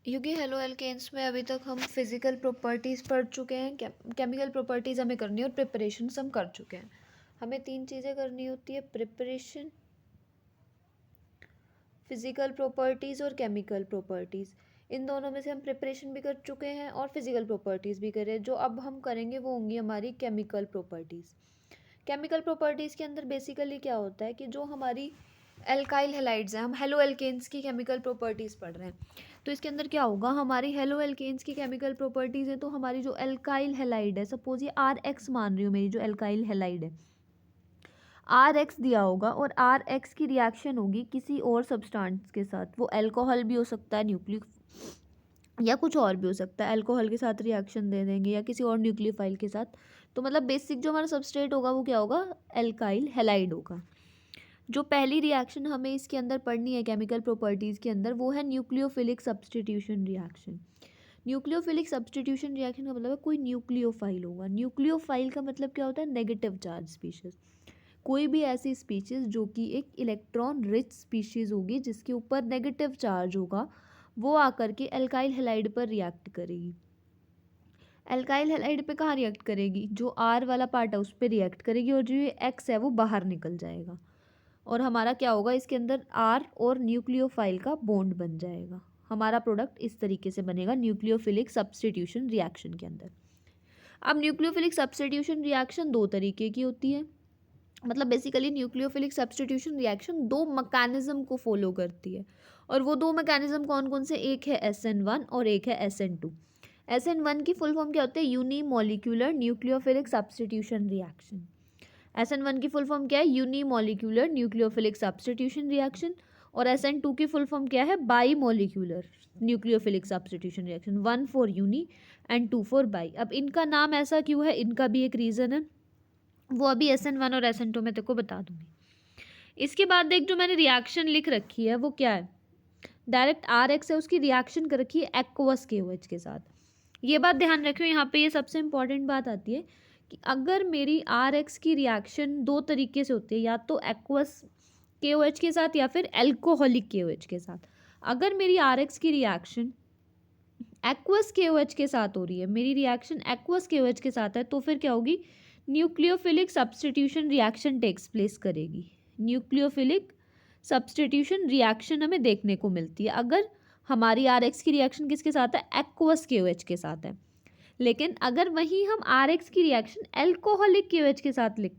क्योंकि halo alkanes में अभी तक हम फिज़िकल प्रॉपर्टीज़ पढ़ चुके हैं, केमिकल प्रॉपर्टीज़ हमें करनी है और प्रिपरेशन हम कर चुके हैं। हमें 3 चीज़ें करनी होती है, प्रिपरेशन, फिज़िकल प्रॉपर्टीज़ और केमिकल प्रॉपर्टीज़। इन दोनों में से हम प्रिपरेशन भी कर चुके हैं और फिज़िकल प्रॉपर्टीज़ भी करें। जो अब हम करेंगे वो होंगी हमारी केमिकल प्रॉपर्टीज़। केमिकल प्रॉपर्टीज़ के अंदर बेसिकली क्या होता है कि जो हमारी एल्काइल हैलाइड्स हैं, हम हेलो एल्केन्स की केमिकल प्रॉपर्टीज़ पढ़ रहे हैं, तो इसके अंदर क्या होगा, हमारी हेलो एल्केन्स की केमिकल प्रॉपर्टीज़ है, तो हमारी जो एल्काइल हैलाइड है, सपोज ये आर एक्स मान रही हूँ, मेरी जो एल्काइल हैलाइड है आर एक्स दिया होगा और आर एक्स की रिएक्शन होगी किसी और सब्सटेंस के साथ। वो अल्कोहल भी हो सकता है, न्यूक्लिक या कुछ और भी हो सकता है, अल्कोहल के साथ रिएक्शन दे देंगे या किसी और न्यूक्लियोफाइल के साथ। तो मतलब बेसिक जो हमारा सबस्ट्रेट होगा वो क्या होगा, एल्काइल हैलाइड होगा। जो पहली रिएक्शन हमें इसके अंदर पढ़नी है केमिकल प्रॉपर्टीज़ के अंदर, वो है nucleophilic substitution reaction. Nucleophilic substitution reaction का मतलब है कोई न्यूक्लियोफाइल होगा। न्यूक्लियोफाइल का मतलब क्या होता है, नेगेटिव चार्ज स्पीशीज। कोई भी ऐसी स्पीशीज जो कि एक इलेक्ट्रॉन रिच स्पीशीज होगी जिसके ऊपर नेगेटिव चार्ज होगा, वो आकर के एल्काइल हैलाइड पर रिएक्ट करेगी। एल्काइल हैलाइड पे कहाँ रिएक्ट करेगी, जो आर वाला पार्ट है उस पर रिएक्ट करेगी और जो ये एक्स है वो बाहर निकल जाएगा और हमारा क्या होगा, इसके अंदर आर और न्यूक्लियोफाइल का बॉन्ड बन जाएगा। हमारा प्रोडक्ट इस तरीके से बनेगा न्यूक्लियोफिलिक सब्स्टिट्यूशन रिएक्शन के अंदर। अब न्यूक्लियोफिलिक सब्स्टिट्यूशन रिएक्शन दो तरीके की होती है, मतलब बेसिकली न्यूक्लियोफिलिक सब्स्टिट्यूशन रिएक्शन दो मैकेनिज्म को फॉलो करती है और वो दो मैकेनिज्म कौन कौन से, एक है SN1 और एक है SN2। SN1 की फुल फॉर्म क्या होता है, unimolecular nucleophilic substitution reaction. SN1 की फुल फॉर्म क्या है, यूनिमोलिक्यूलर न्यूक्लियोफिलिक सब्स्टिट्यूशन रिएक्शन। और SN2 की फुल फॉर्म क्या है, bimolecular nucleophilic substitution reaction. 1 for uni and 2 for bi. अब इनका नाम ऐसा क्यों है, इनका भी एक रीज़न है, वो अभी SN1 और SN2 में तेरे को बता दूंगी। इसके बाद देख, जो मैंने रिएक्शन लिख रखी है वो क्या है, डायरेक्ट आर एक्स है, उसकी रिएक्शन कर रखी है एक्वस KOH के साथ। ये बात ध्यान रखियो, यहाँ पे ये सबसे इंपॉर्टेंट बात आती है कि अगर मेरी आर एक्स की रिएक्शन दो तरीके से होती है, या तो एक्वस KOH के साथ या फिर एल्कोहलिक KOH के साथ। अगर मेरी आर एक्स की रिएक्शन एक्वस KOH के साथ हो रही है, मेरी रिएक्शन एक्वस KOH के साथ है, तो फिर क्या होगी, nucleophilic substitution reaction takes place करेगी। न्यूक्लियोफिलिक सब्स्टिट्यूशन रिएक्शन हमें देखने को मिलती है अगर हमारी आर एक्स की रिएक्शन किसके साथ है, एक्वस KOH के साथ है। लेकिन अगर वहीं हम आर एक्स की रिएक्शन एल्कोहलिक KOH के साथ लिख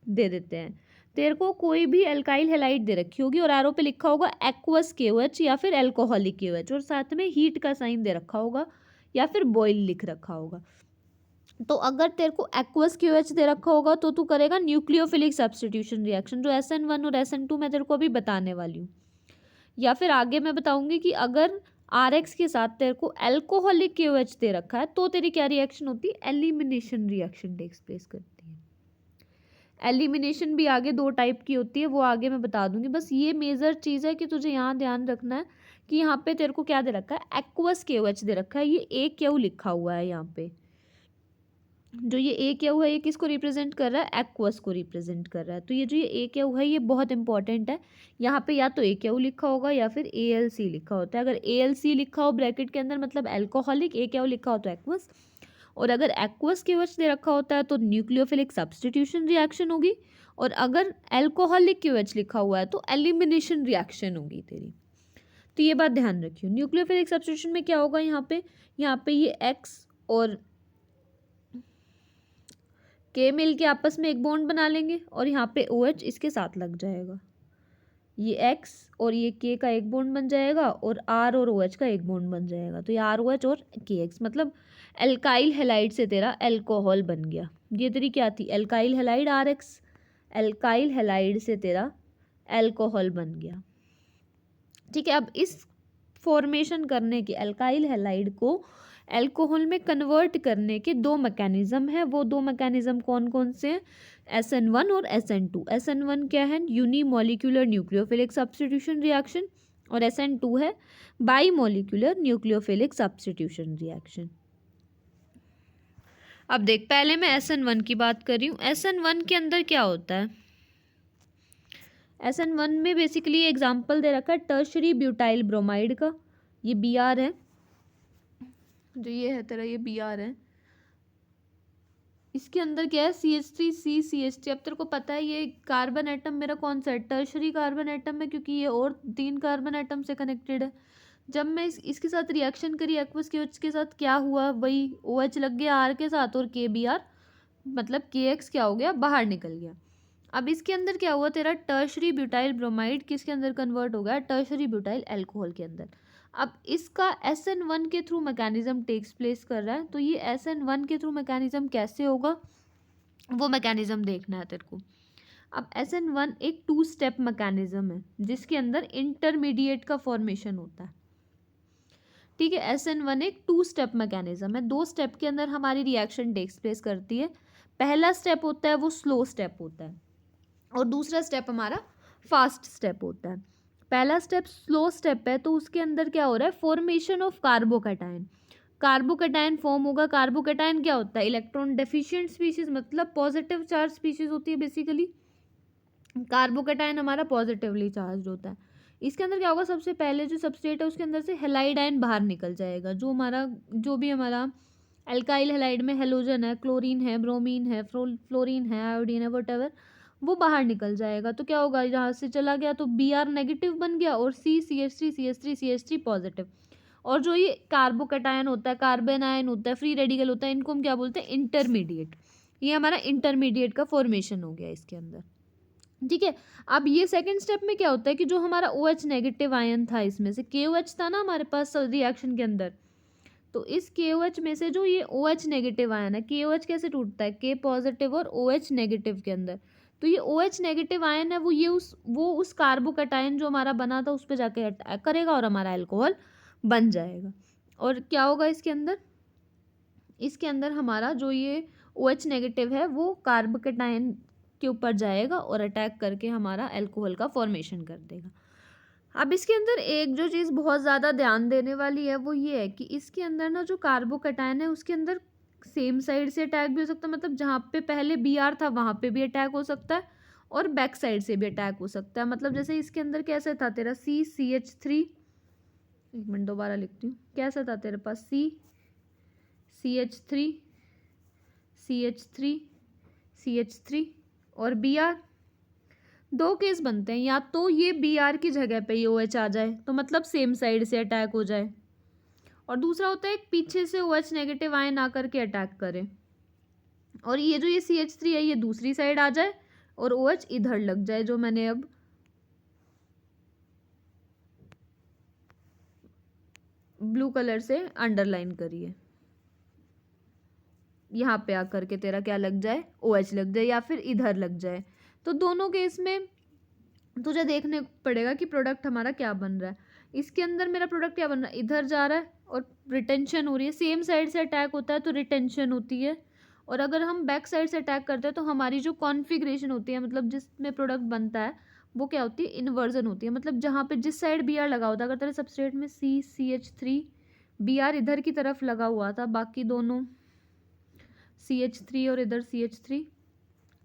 दे देते हैं, तेरे को कोई भी एल्काइल हैलाइड दे रखी होगी और आर पे लिखा होगा एक्वस KOH या फिर एल्कोहलिक KOH और साथ में हीट का साइन दे रखा होगा या फिर बॉयल लिख रखा होगा। तो अगर तेरे को एक्वस KOH दे रखा होगा तो तू करेगा न्यूक्लियोफिलिक सब्स्टिट्यूशन रिएक्शन, जो SN1 और SN2 मैं तेरे को अभी बताने वाली हूँ। या फिर आगे मैं बताऊंगी कि अगर आर एक्स के साथ तेरे को एल्कोहलिक KOH दे रखा है तो तेरी क्या रिएक्शन होती है, एलिमिनेशन रिएक्शन टेक्स प्लेस करती है। एलिमिनेशन भी आगे दो टाइप की होती है, वो आगे मैं बता दूंगी। बस ये मेजर चीज़ है कि तुझे यहाँ ध्यान रखना है कि यहाँ पे तेरे को क्या दे रखा है, एक्वस KOH दे रखा है। ये AQ लिखा हुआ है यहाँ पे, जो ये AQ है ये किसको रिप्रेजेंट कर रहा है, एक्वस को रिप्रेजेंट कर रहा है। तो ये जो ये AQ है ये बहुत इंपॉर्टेंट है। यहाँ पे या तो AQ लिखा होगा या फिर ALC लिखा होता है। अगर ALC लिखा हो ब्रैकेट के अंदर मतलब एल्कोहलिक, AQ लिखा हो तो एक्वस, और अगर एक्वस KOH दे रखा होता है तो न्यूक्लियोफिलिक सब्स्टिट्यूशन रिएक्शन होगी, और अगर एल्कोहलिक KOH लिखा हुआ है तो एलिमिनेशन रिएक्शन होगी तेरी। तो ये बात ध्यान रखियो। न्यूक्लियोफिलिक सब्स्टिट्यूशन में क्या होगा, यहाँ पे ये X और K मिल के आपस में एक बॉन्ड बना लेंगे और यहाँ पे OH इसके साथ लग जाएगा। ये X और ये K का एक बॉन्ड बन जाएगा और R और OH का एक बॉन्ड बन जाएगा। तो ये ROH और KX मतलब एल्काइल हैलाइड से तेरा अल्कोहल बन गया। ये तेरी क्या थी, alkyl halide RX, alkyl halide से तेरा अल्कोहल बन गया। ठीक है, अब इस फॉर्मेशन करने के एल्काइल हैलाइड को अल्कोहल में कन्वर्ट करने के दो मैकेनिज्म है। वो दो मैकेनिज्म कौन कौन से हैं, SN1 और SN2। SN1 क्या है, यूनिमोलिक्यूलर न्यूक्लियोफिलिक सब्स्टिट्यूशन रिएक्शन, और SN2 है bimolecular nucleophilic substitution reaction. अब देख, पहले मैं SN1 की बात कर रही हूँ। SN1 के अंदर क्या होता है, SN1 में बेसिकली एग्जाम्पल दे रखा है टर्शरी ब्यूटाइल ब्रोमाइड का, ये BR है। जो ये है तेरा, ये Br है, इसके अंदर क्या है, CH3C अब तेरे को पता है ये कार्बन एटम मेरा कौन सा है, टर्शरी कार्बन एटम है, क्योंकि ये और 3 कार्बन एटम से कनेक्टेड है। जब मैं इसके साथ रिएक्शन करी एक्वस KOH के साथ, क्या हुआ, वही OH लग गया R के साथ और KBr, मतलब KX क्या हो गया, बाहर निकल गया। अब इसके अंदर क्या हुआ, तेरा टर्शरी ब्यूटाइल ब्रोमाइड किसके अंदर कन्वर्ट हो गया, टर्शरी ब्यूटाइल अल्कोहल के अंदर। अब इसका SN1 के थ्रू मैकेनिज्म टेक्स प्लेस कर रहा है, तो ये SN1 के थ्रू मैकेनिज्म कैसे होगा, वो मैकेनिज्म देखना है तेरे को। अब SN1 एक 2 स्टेप मैकेनिज्म है जिसके अंदर इंटरमीडिएट का फॉर्मेशन होता है। ठीक है, SN1 एक 2 स्टेप मैकेनिज्म है, 2 स्टेप के अंदर हमारी रिएक्शन टेक्स प्लेस करती है। पहला स्टेप होता है वो स्लो स्टेप होता है और दूसरा स्टेप हमारा फास्ट स्टेप होता है। पहला स्टेप स्लो स्टेप है, तो उसके अंदर क्या हो रहा है, formation of carbocation. Carbocation form होगा। कार्बोकैटायन क्या होता है, इलेक्ट्रॉन डेफिशिएंट स्पीशीज, मतलब पॉजिटिव चार्ज स्पीशीज होती है बेसिकली। कार्बोकैटायन हमारा पॉजिटिवली चार्ज होता है। इसके अंदर क्या होगा, सबसे पहले जो सबस्ट्रेट है उसके अंदर से हेलाइड आयन बाहर निकल जाएगा। जो भी हमारा एल्काइल हेलाइड में हेलोजन है, क्लोरीन है, ब्रोमीन है, फ्लोरीन है, आयोडीन है, वटएवर, वो बाहर निकल जाएगा। तो क्या होगा, यहाँ से चला गया तो Br नेगेटिव बन गया और CH3 पॉजिटिव। और जो ये कार्बोकैटायन होता है, कार्बन आयन होता है, फ्री रेडिकल होता है, इनको हम क्या बोलते हैं, इंटरमीडिएट। ये हमारा इंटरमीडिएट का फॉर्मेशन हो गया इसके अंदर। ठीक है, अब ये सेकंड स्टेप में क्या होता है कि जो हमारा OH नेगेटिव आयन था, इसमें से KOH था ना हमारे पास रिएक्शन के अंदर, तो इस KOH में से जो ये OH नेगेटिव आयन है, KOH कैसे टूटता है, K पॉजिटिव और OH नेगेटिव के अंदर, तो ये OH नेगेटिव आयन है वो उस कार्बोकैटायन जो हमारा बना था उस पर जाके अटैक करेगा और हमारा अल्कोहल बन जाएगा। और क्या होगा इसके अंदर हमारा जो ये OH नेगेटिव है वो कार्बोकैटायन के ऊपर जाएगा और अटैक करके हमारा अल्कोहल का फॉर्मेशन कर देगा। अब इसके अंदर एक जो चीज़ बहुत ज़्यादा ध्यान देने वाली है वो ये है कि इसके अंदर ना जो कार्बोकैटायन है उसके अंदर सेम साइड से अटैक भी हो सकता है, मतलब जहाँ पे पहले Br था वहाँ पे भी अटैक हो सकता है और बैक साइड से भी अटैक हो सकता है। मतलब जैसे इसके अंदर कैसे था तेरा CH3, एक मिनट दोबारा लिखती हूँ, कैसा था तेरे पास CH3 CH3 और Br, 2 केस बनते हैं, या तो ये Br की जगह पे ये OH आ जाए तो मतलब सेम साइड से अटैक हो जाए, और दूसरा होता है एक पीछे से OH नेगेटिव आयन आकर के अटैक करे और ये जो ये CH3 है ये दूसरी साइड आ जाए और OH इधर लग जाए, जो मैंने अब ब्लू कलर से अंडरलाइन करी है, यहाँ पे आकर के तेरा क्या लग जाए, OH लग जाए या फिर इधर लग जाए। तो दोनों केस में तुझे देखने पड़ेगा कि प्रोडक्ट हमारा क्या बन रहा है। इसके अंदर मेरा प्रोडक्ट क्या बन रहा है, इधर जा रहा है और रिटेंशन हो रही है, सेम साइड से अटैक होता है तो रिटेंशन होती है, और अगर हम बैक साइड से अटैक करते हैं तो हमारी जो कॉन्फ़िगरेशन होती है, मतलब जिसमें प्रोडक्ट बनता है वो क्या होती है, इन्वर्जन होती है। मतलब जहाँ पे जिस साइड Br लगा होता है, अगर तेरे सबस्ट्रेट में CH3 Br इधर की तरफ लगा हुआ था, बाकी दोनों CH3 और इधर CH3,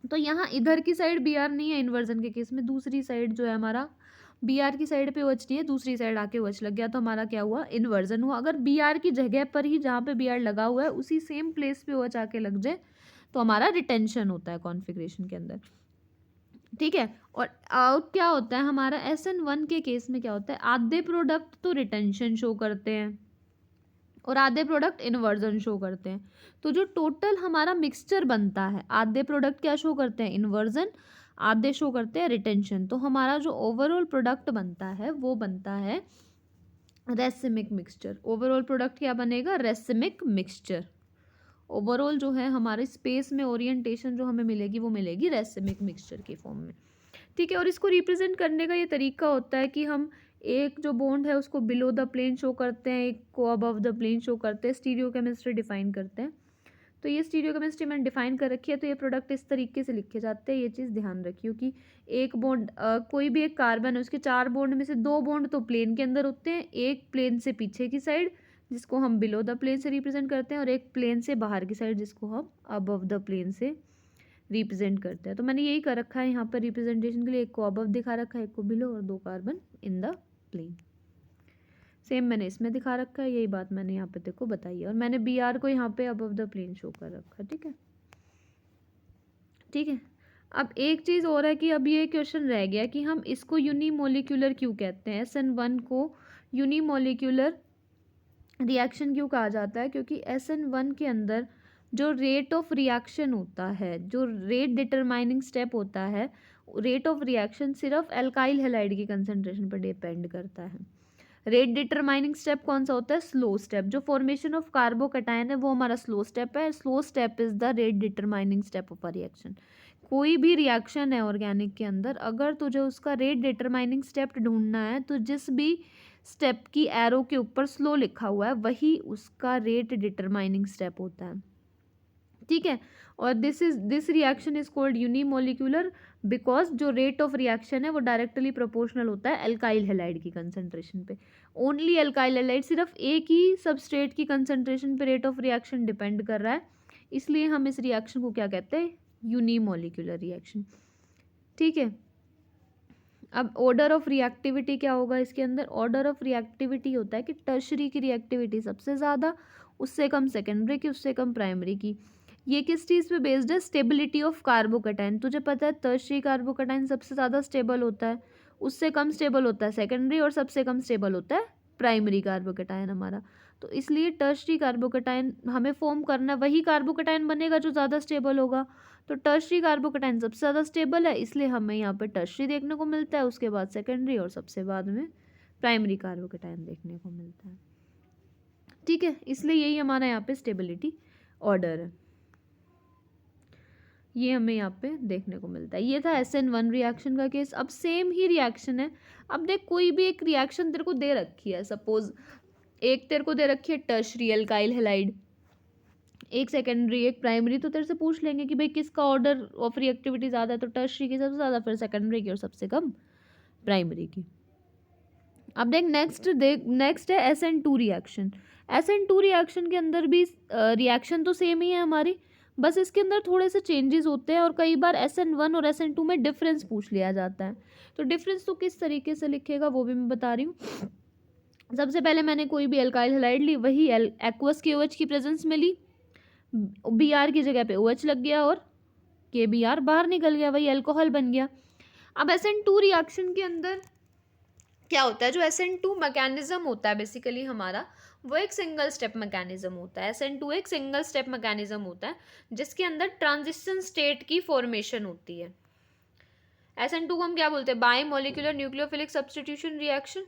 तो यहाँ इधर की साइड Br नहीं है इन्वर्जन के केस में, दूसरी साइड जो है हमारा Br की साइड पे OH नहीं है, दूसरी साइड आके OH लग गया तो हमारा क्या हुआ, इन्वर्जन हुआ। अगर Br की जगह पर ही जहाँ पे Br लगा हुआ है उसी सेम प्लेस पे OH आके लग जाए तो हमारा रिटेंशन होता है कॉन्फ़िगरेशन के अंदर। ठीक है, और आउट क्या होता है हमारा, SN1 के केस में क्या होता है, आधे प्रोडक्ट तो रिटेंशन शो करते हैं और आधे प्रोडक्ट इन्वर्जन शो करते हैं। तो जो टोटल हमारा मिक्सचर बनता है, आधे प्रोडक्ट क्या शो करते हैं, इन्वर्जन, आधे शो करते हैं रिटेंशन। तो हमारा जो ओवरऑल प्रोडक्ट बनता है वो बनता है रेसिमिक मिक्सचर। ओवरऑल प्रोडक्ट क्या बनेगा, रेसिमिक मिक्सचर। ओवरऑल जो है हमारे स्पेस में ओरिएंटेशन जो हमें मिलेगी वो मिलेगी रेसिमिक मिक्सचर की फॉर्म में। ठीक है, और इसको रिप्रेजेंट करने का ये तरीका होता है कि हम एक जो बॉन्ड है उसको बिलो द प्लेन शो करते हैं, एक को अबव द प्लेन शो करते हैं, स्टीरियो केमिस्ट्री डिफाइन करते हैं। तो ये स्टीरियो केमिस्ट्री मैंने डिफाइन कर रखी है, तो ये प्रोडक्ट इस तरीके से लिखे जाते हैं। ये चीज़ ध्यान रखियो कि एक बॉन्ड कोई भी एक कार्बन है उसके 4 बॉन्ड में से 2 बॉन्ड तो प्लेन के अंदर होते हैं, एक प्लेन से पीछे की साइड जिसको हम बिलो द प्लेन से रिप्रेजेंट करते हैं और एक प्लेन से बाहर की साइड जिसको हम अबव द प्लेन से रिप्रेजेंट करते हैं। तो मैंने यही कर रखा है यहाँ पर रिप्रेजेंटेशन के लिए, एक को अबव दिखा रखा है, एक को बिलो और 2 carbon in the plane. Same मैंने इसमें दिखा रखा है, यही बात मैंने यहाँ पे देखो बताई है, और मैंने बी आर को यहाँ पे अबव द प्लेन शो कर रखा है। ठीक है, ठीक है। अब एक चीज़ और है कि अब ये क्वेश्चन रह गया कि हम इसको यूनिमोलिक्यूलर क्यों कहते हैं, SN1 को यूनिमोलिक्यूलर रिएक्शन क्यों कहा जाता है, क्योंकि SN1 के अंदर जो रेट ऑफ रिएक्शन होता है, जो रेट डिटरमाइनिंग स्टेप होता है, रेट ऑफ रिएक्शन सिर्फ एल्काइल हैलाइड की कंसंट्रेशन पर डिपेंड करता है। रेट डिटरमाइनिंग स्टेप कौन सा होता है, स्लो स्टेप। जो फॉर्मेशन ऑफ कार्बोकैटायन है वो हमारा स्लो स्टेप है। Slow step is the rate determining step of a reaction. कोई भी रिएक्शन है ऑर्गेनिक के अंदर, अगर तुझे उसका रेट डिटरमाइनिंग स्टेप ढूंढना है तो जिस भी स्टेप की एरो के ऊपर स्लो लिखा हुआ है वही उसका रेट डिटरमाइनिंग स्टेप होता है। ठीक है, और this reaction is called unimolecular because जो रेट ऑफ रिएक्शन है वो डायरेक्टली प्रोपोर्शनल होता है एल्काइल हैलाइड की कंसंट्रेशन पे। ओनली एल्काइल हैलाइड, सिर्फ एक ही सबस्ट्रेट की कंसंट्रेशन पे रेट ऑफ रिएक्शन डिपेंड कर रहा है, इसलिए हम इस रिएक्शन को क्या कहते हैं, यूनिमोलिक्यूलर रिएक्शन। ठीक है, अब ऑर्डर ऑफ रिएक्टिविटी क्या होगा इसके अंदर, ऑर्डर ऑफ रिएक्टिविटी होता है कि टर्शरी की रिएक्टिविटी सबसे ज़्यादा, उससे कम सेकेंडरी की, उससे कम प्राइमरी की। ये किस चीज़ पे बेस्ड है, स्टेबिलिटी ऑफ कार्बोकैटायन। तुझे पता है टर्शरी कार्बोकैटायन सबसे ज़्यादा स्टेबल होता है, उससे कम स्टेबल होता है सेकेंडरी, और सबसे कम स्टेबल होता है प्राइमरी कार्बोकैटायन हमारा। तो इसलिए टर्शरी कार्बोकैटायन हमें फॉर्म करना, वही कार्बोकैटायन बनेगा जो ज़्यादा स्टेबल होगा। तो टर्शरी कार्बोकैटायन सबसे ज़्यादा स्टेबल है, इसलिए हमें यहाँ पे टर्शरी देखने को मिलता है, उसके बाद सेकेंडरी, और सबसे बाद में प्राइमरी कार्बोकैटायन देखने को मिलता है। ठीक है, इसलिए यही हमारा यहाँ पे स्टेबिलिटी ऑर्डर है, ये हमें यहाँ पे देखने को मिलता है। ये था SN1 रिएक्शन का केस। अब सेम ही रिएक्शन है। अब देख, कोई भी एक रिएक्शन तेरे को दे रखी है, सपोज एक तेरे को दे रखी है टर्शरी एल्काइल हैलाइड, एक सेकेंडरी, एक प्राइमरी, तो तेरे से पूछ लेंगे कि भाई किसका ऑर्डर ऑफ रिएक्टिविटी ज़्यादा है, तो टर्शरी की सबसे ज़्यादा, फिर सेकेंडरी की, और सबसे कम प्राइमरी की। अब देख नेक्स्ट है SN2 रिएक्शन। SN2 रिएक्शन के अंदर भी रिएक्शन तो सेम ही है हमारी, बस इसके अंदर थोड़े से चेंजेस होते हैं, और कई बार SN1 और SN2 में डिफरेंस पूछ लिया जाता है। तो डिफरेंस तो किस तरीके से लिखेगा वो भी मैं बता रही हूँ। सबसे पहले मैंने कोई भी एल्काइल हैलाइड ली, वही एक्वस के OH की प्रेजेंस में ली, Br की जगह पे OH लग गया और KBr बाहर निकल गया, वही अल्कोहल बन गया। अब SN2 रिएक्शन के अंदर क्या होता है, जो SN2 मैकेनिज्म होता है बेसिकली हमारा, वो एक सिंगल स्टेप मैकेनिज्म होता है। SN2 एक सिंगल स्टेप मैकेनिज्म होता है जिसके अंदर ट्रांजिशन स्टेट की फॉर्मेशन होती है। SN2 को हम क्या बोलते हैं, by molecular nucleophilic substitution reaction.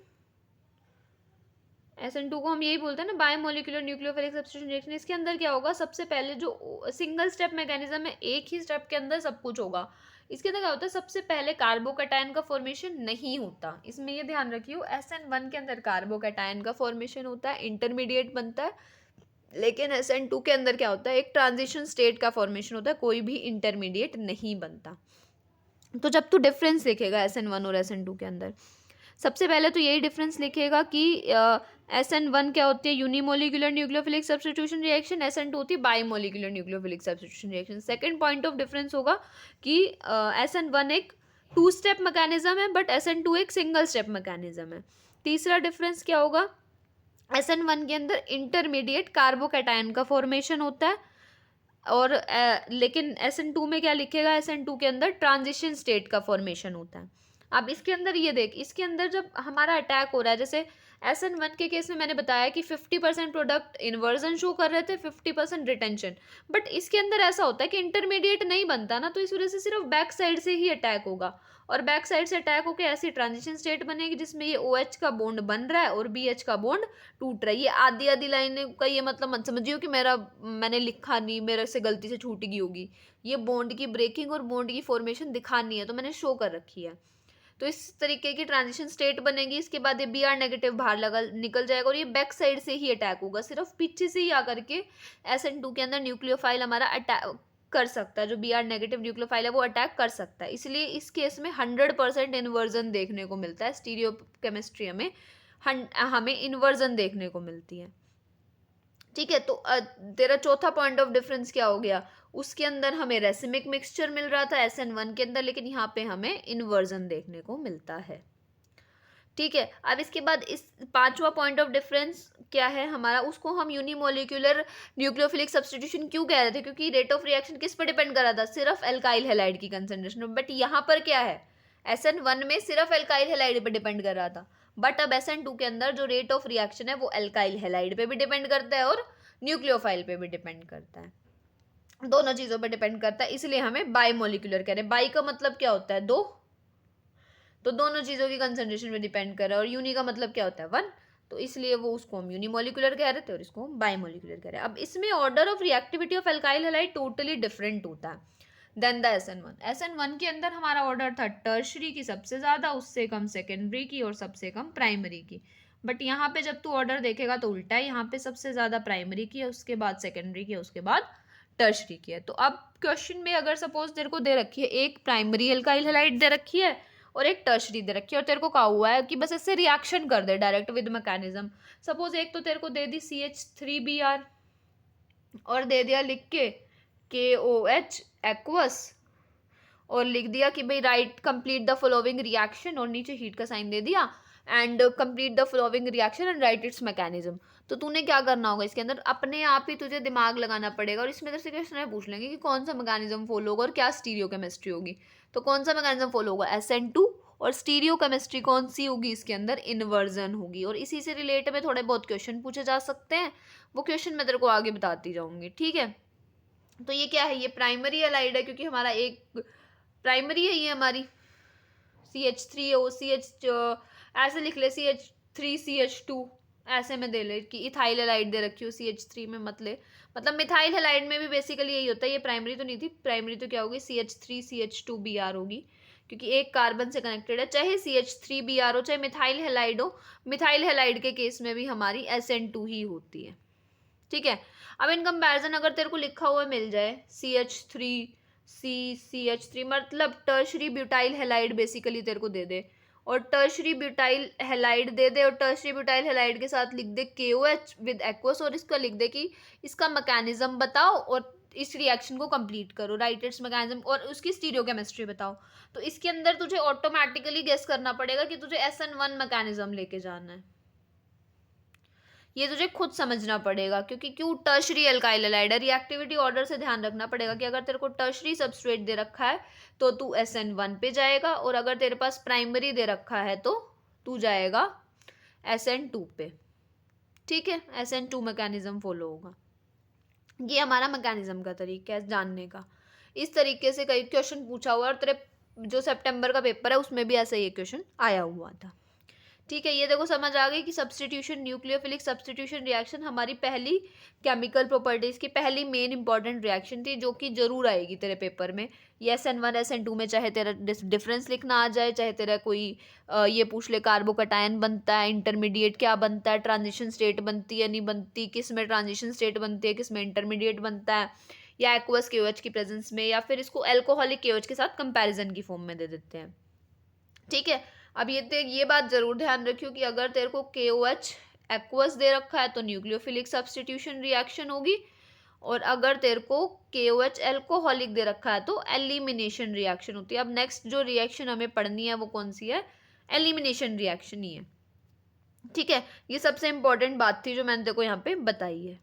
SN2 को हम यही बोलते हैं ना, by molecular nucleophilic substitution reaction. इसके अंदर क्या होगा, सबसे पहले जो सिंगल स्टेप मैकेनिज्म है, एक ही स्टेप के अंदर सब कुछ होगा। इसके अंदर क्या होता है, सबसे पहले कार्बोकैटायन का फॉर्मेशन नहीं होता, इसमें ये ध्यान रखियो। SN1 के अंदर कार्बोकैटायन का फॉर्मेशन होता है, इंटरमीडिएट बनता है, लेकिन SN2 के अंदर क्या होता है, एक ट्रांजिशन स्टेट का फॉर्मेशन होता है, कोई भी इंटरमीडिएट नहीं बनता। तो जब तू डिफरेंस लिखेगा SN1 और SN2 के अंदर, सबसे पहले तो यही डिफरेंस लिखेगा कि SN1 क्या होती है, unimolecular nucleophilic substitution reaction, SN2 होती है bimolecular nucleophilic substitution reaction. Second point of difference होगा कि SN1 एक 2 स्टेप मैकेनिज्म है, बट SN2 एक सिंगल स्टेप मैकेनिज्म है। तीसरा डिफरेंस क्या होगा, SN1 के अंदर इंटरमीडिएट कार्बोकैटायन का फॉर्मेशन होता है, और लेकिन SN2 में क्या लिखेगा, SN2 के अंदर ट्रांजिशन स्टेट का फॉर्मेशन होता है। अब इसके अंदर ये देख, इसके अंदर जब हमारा अटैक हो रहा है, जैसे SN1 के केस में मैंने बताया कि 50% प्रोडक्ट इन्वर्जन शो कर रहे थे, 50% रिटेंशन, बट इसके अंदर ऐसा होता है कि इंटरमीडिएट नहीं बनता ना, तो इस वजह से सिर्फ बैक साइड से ही अटैक होगा, और बैक साइड से अटैक होकर ऐसी ट्रांजिशन स्टेट बनेगी जिसमें ये OH का बॉन्ड बन रहा है और BH का बॉन्ड टूट रहा है। ये आधी आधी लाइन का ये मतलब मत समझियो कि मैंने लिखा नहीं, मेरे से गलती से छूट गई होगी। ये बॉन्ड की ब्रेकिंग और बॉन्ड की फॉर्मेशन दिखानी है, तो मैंने शो कर रखी है। तो इस तरीके की ट्रांजिशन स्टेट बनेगी, इसके बाद ये Br नेगेटिव बाहर निकल जाएगा, और ये बैक साइड से ही अटैक होगा, सिर्फ पीछे से ही आकर के SN2 के अंदर न्यूक्लियोफाइल हमारा अटैक कर सकता है, जो Br नेगेटिव न्यूक्लियोफाइल है वो अटैक कर सकता है। इसलिए इस केस में 100% इन्वर्जन देखने को मिलता है। स्टीरियो केमिस्ट्री में हमें इन्वर्जन देखने को मिलती है। ठीक है, तो तेरा चौथा पॉइंट ऑफ डिफरेंस क्या हो गया, उसके अंदर हमें रेसिमिक मिक्सचर मिल रहा था SN1 के अंदर, लेकिन यहाँ पे हमें इन्वर्जन देखने को मिलता है। ठीक है। अब इसके बाद इस पांचवा पॉइंट ऑफ डिफरेंस क्या है हमारा, उसको हम यूनिमोलिकुलर न्यूक्लियोफिलिक सब्स्टिट्यूशन क्यों कह रहे थे, क्योंकि रेट ऑफ रिएक्शन किस पर डिपेंड कर रहा था, सिर्फ एल्काइल हैलाइड की कंसंट्रेशन। बट यहाँ पर क्या है, SN1 में सिर्फ एल्काइल हैलाइड पे डिपेंड कर रहा था, बट अब SN2 के अंदर जो रेट ऑफ रिएक्शन है वो एल्काइल हैलाइड पे भी डिपेंड करता है और न्यूक्लियोफाइल पे भी डिपेंड करता है, दोनों चीजों पे डिपेंड करता है, इसलिए हमें बाइमोलिकुलर कह रहे हैं। बाई का मतलब क्या होता है, दो, तो दोनों चीजों की कंसंट्रेशन पे डिपेंड कर रहा है, और यूनी का मतलब क्या होता है, वन, तो इसलिए वो उसको हम यूनिमोलिकुलर कह रहे थे और इसको हम बाइमोलिकुलर कह रहे हैं। अब इसमें order of reactivity of alkyl halide totally different होता है देन द SN1। SN1 के अंदर हमारा ऑर्डर था टर्शरी की सबसे ज्यादा, उससे कम सेकेंडरी की और सबसे कम प्राइमरी की। बट यहाँ पे जब तू ऑर्डर देखेगा तो उल्टा है, यहाँ पे सबसे ज्यादा प्राइमरी की है, उसके बाद सेकेंडरी की है, उसके बाद टर्शरी की है। तो अब क्वेश्चन में अगर सपोज तेरे को दे रखी है एक प्राइमरी एल्काइल हैलाइड दे रखी है और एक टर्शरी दे रखी है, और तेरे को कहा हुआ है कि बस इससे रिएक्शन कर दे डायरेक्ट विद मैकेनिज्म। सपोज एक तो तेरे को दे दी CH3Br और दे दिया लिख के KOH एक्वस, और लिख दिया कि भाई right complete the following reaction, और नीचे हीट का साइन दे दिया, and complete the following reaction and right it's mechanism. तो तूने क्या करना होगा, इसके अंदर अपने आप ही तुझे दिमाग लगाना पड़ेगा, और इसमें से क्वेश्चन पूछ लेंगे कि कौन सा मैकेनिज्म फॉलो होगा और क्या स्टीरियो केमिस्ट्री होगी। तो कौन सा मैकेनिज्म फॉलो होगा, SN2, और स्टीरियो केमिस्ट्री कौन सी होगी, इसके अंदर इन्वर्जन होगी। और इसी से रिलेट में थोड़े बहुत क्वेश्चन पूछे जा सकते हैं, वो क्वेश्चन मैं तेरे को आगे बताती जाऊंगी, ठीक है। तो ये क्या है, ये प्राइमरी हैलाइड है, क्योंकि हमारा एक प्राइमरी है ये हमारी CH3 ऐसे लिख ले, CH3CH2 ऐसे में दे ले कि इथाइल हैलाइड दे रखी हो, CH3 में मत ले, मतलब मिथाइल हैलाइड में भी बेसिकली यही होता है। ये प्राइमरी तो नहीं थी, प्राइमरी तो क्या होगी, CH3CH2Br होगी, क्योंकि एक कार्बन से कनेक्टेड है, चाहे CH3Br हो चाहे मिथाइल हैलाइड हो। मिथाइल हैलाइड के केस में भी हमारी SN2 ही होती है, ठीक है। अब इन कंपैरिजन अगर तेरे को लिखा हुआ मिल जाए CH3 मतलब टर्शरी ब्यूटाइल हैलाइड बेसिकली तेरे को दे दे, और टर्शरी ब्यूटाइल हैलाइड दे दे, और टर्शरी ब्यूटाइल हैलाइड के साथ लिख दे KOH विद एक्वस, और इसका लिख दे कि इसका मैकेनिज्म बताओ और इस रिएक्शन को कंप्लीट करो, राइट इट्स मैकेनिज्म, और उसकी स्टीरियोकेमिस्ट्री बताओ। तो इसके अंदर तुझे ऑटोमेटिकली गेस करना पड़ेगा कि तुझे SN1 मैकेनिज्म लेके जाना है, ये तुझे खुद समझना पड़ेगा, क्योंकि क्यों टर्शरी एल्काइल हैलाइड है। रिएक्टिविटी ऑर्डर से ध्यान रखना पड़ेगा कि अगर तेरे को टर्शरी सबस्ट्रेट दे रखा है तो तू SN1 पे जाएगा, और अगर तेरे पास प्राइमरी दे रखा है तो तू जाएगा SN2 पे, ठीक है। SN2 मैकेनिज्म फॉलो होगा। ये हमारा मैकेनिज्म का तरीका है जानने का। इस तरीके से कई क्वेश्चन पूछा हुआ है, और तेरे जो सितंबर का पेपर है उसमें भी ऐसा ये क्वेश्चन आया हुआ था, ठीक है। ये देखो समझ आ गई कि सब्स्टिट्यूशन, न्यूक्लियोफिलिक सब्स्टिट्यूशन रिएक्शन हमारी पहली केमिकल प्रॉपर्टीज की पहली मेन इंपॉर्टेंट रिएक्शन थी, जो कि जरूर आएगी तेरे पेपर में। ये SN1 SN2 में चाहे तेरा डिफरेंस लिखना आ जाए, चाहे तेरा कोई ये पूछ ले कार्बोकटायन बनता है, इंटरमीडिएट क्या बनता है, ट्रांजिशन स्टेट बनती है नहीं बनती, किस में ट्रांजिशन स्टेट बनती है, किस में इंटरमीडिएट बनता है, या एक्वस KOH की प्रेजेंस में, या फिर इसको एल्कोहलिक KOH के साथ कंपैरिजन की फॉर्म में दे देते हैं, ठीक है। अब ये बात जरूर ध्यान रखियो कि अगर तेरे को KOH एक्वस दे रखा है तो न्यूक्लियोफिलिक सब्स्टिट्यूशन रिएक्शन होगी, और अगर तेरे को KOH एल्कोहलिक दे रखा है तो एलिमिनेशन रिएक्शन होती है। अब नेक्स्ट जो रिएक्शन हमें पढ़नी है वो कौन सी है, एलिमिनेशन रिएक्शन ही है, ठीक है। ये सबसे इंपॉर्टेंट बात थी जो मैंने तेरे को यहाँ पे बताई है।